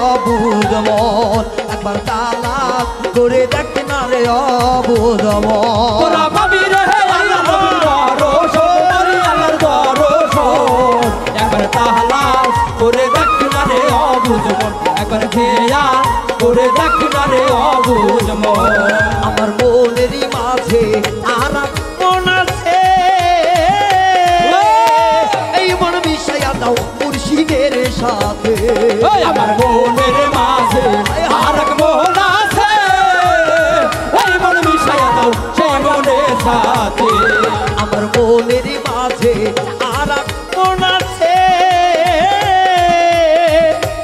অবুঝ মন একবার তালাক করে দেখ না রে অবুঝ মন তোরা পাবি রে আল্লাহ নবীর দরশন আল্লাহর দরশন একবার তালাক করে দেখ না রে অবুঝ মন একবার খেয়াল করে দেখ না রে অবুঝ মন আমার মনেরই মাঝে আর মন আছে এই মন মিশাইয়া দাও মুর্শিদের সাথে আমার মনের মাঝে আর এক মন আছে ওই মন মিশাইয়া দাও সেই মনের সাথে আমার মনেরই মাঝে আর মন আছে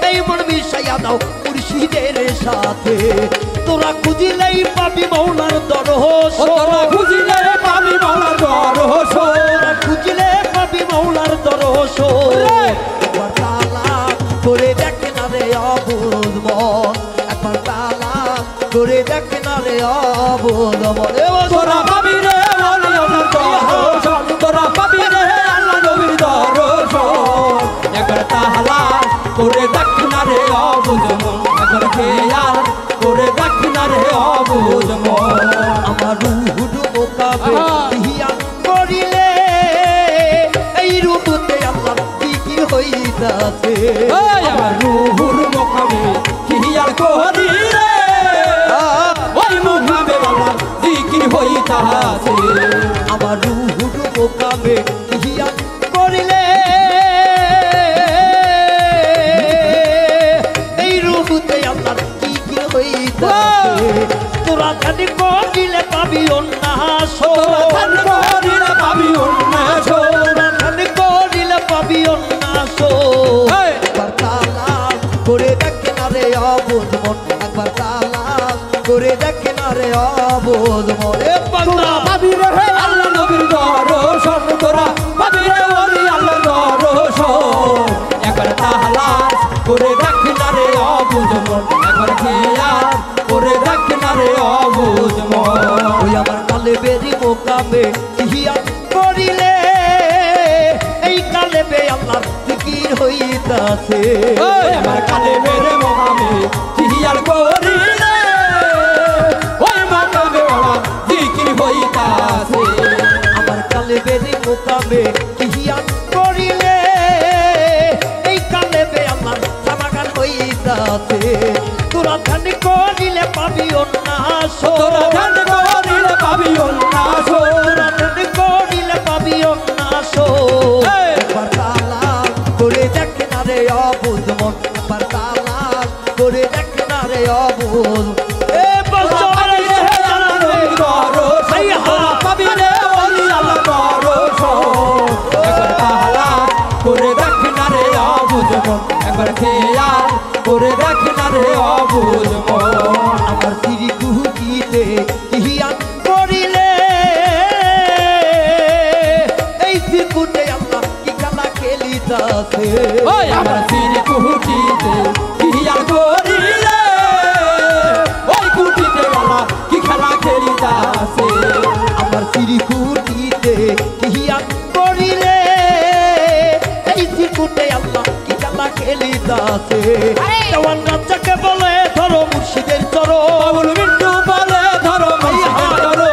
এই মন মিশাইয়া দাও মুর্শিদের সাথে তোরা খুঁজিলেই পাবি মৌলার দরশন তোরা খুঁজিলে পাবি মৌলার দরশন তোরা খুঁজিলে পাবি মৌলার দরশন একবার তালাক করে দেখ না রে অবুঝ মন একবার তালাক করে দেখ না রে অবুঝ মন তোরা পাবি রে আল্লাহর দরশন তোরা পাবি রে আল্লাহ নবীর দরশন একবার তালাক করে দেখ না রে অবুঝ মন একবার খেয়াল করে দেখ না রে অবুঝ মন আমার রুহুর মোকাবে হিয়া করিলে এই রূপতে আল্লাহ কি হইতাছে আমার রুহুর মোকামে খেয়াল করিলে ওই মোকামে বাবা জিকির হইতাছে আমার রুহুর মোকাবে হিয়া করিলে এই রূপতে আল্লাহ কি হইতাছে তোরা খালি করিলে পাবি অন্যাস ধান করিলে পাবি উন্নাস তোরা খালি করিলে পাবি অন্যাস একবার তালাক করে দেখ না রে অবুঝ মন একবার তালাক করে দেখ না রে অবুঝ মন তোরা পাবি রে আল্লাহ নবীর দরশন তোরা পাবি রে ওলি আল্লাহ দরশন একবার তাহলাস করে দেখ না রে অবুঝ মন একবার খেয়াল করে দেখ না রে অবুঝ মন ওই আমার কালে বেরি মোকামে হিয়া করিলে এই কালে বে আল্লাহ জিকির হইতাছে আমার কালে মেরে মোকামে খেয়াল করিলে ওই মোকামে বাবা জিকির হইতাছে আমার কালে বেরি মোকামে হিয়া করিলে এই কালে বে আল্লাহ সমাগান হইতাছে তোরা ধান করিলে পাবি অন্যাস তোরা ধান করিলে পাবি উন্নাস তোরা ধান করিলে পাবি অন্যাস একবার তালাক করে দেখ না রে অবুঝ মন একবার তালাক করে দেখ না রে অবুঝ এ বলছো পাবি রে আল্লাহ নবীর দরশন তোরা পাবি রে ওলি আল্লাহ দরশন একবার তাহলাস করে দেখ না রে অবুঝ মন একবার খেয়াল করে দেখ না রে অবুঝ মন আমার সিঁড়ি কুহুকিতে হিয়া করিলে এই সিকুটে আল্লাহ কি খেলা খেলিতাছে ওই আমার সিঁড়ি কুহুটিতে খেয়াল করিলে ওই কুটিতে বাবা কি খেলা খেলিতাছে আমার সিঁড়ি কুহুকিতে হিয়া করিলে এই সিকুটে আল্লাহ কি খেলা খেলিতাছে জওয়ান রাজ্জাকে বলে ধরো মুর্শিদের চরণ বাবুল মিন্টু বলে ধরো মাইয়া ধরো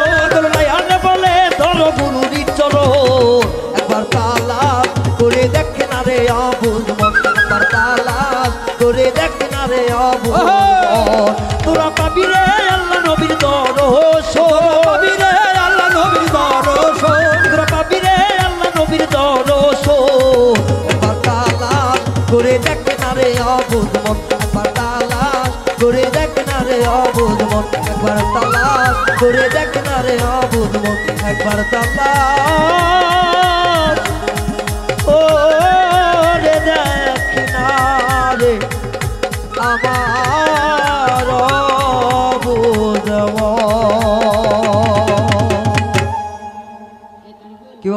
আনে বলে ধরো গুরুর চরণ একবার তালাক করে দেখ না রে অবুঝ মন একবার তালাক করে দেখ না রে অবুঝ মন তোরা পাবি রে আল্লাহ নবীর দরশন পাবি রে আল্লাহ নবীর দরশন তোরা পাবি রে আল্লাহ নবীর দরশন একবার তালাক করে দেখ না রে অবুঝ মন একবার তালাক করে দেখ না রে অবুঝ মন একবার তালাক করে দেখ না রে অবুঝ মন একবার তালাক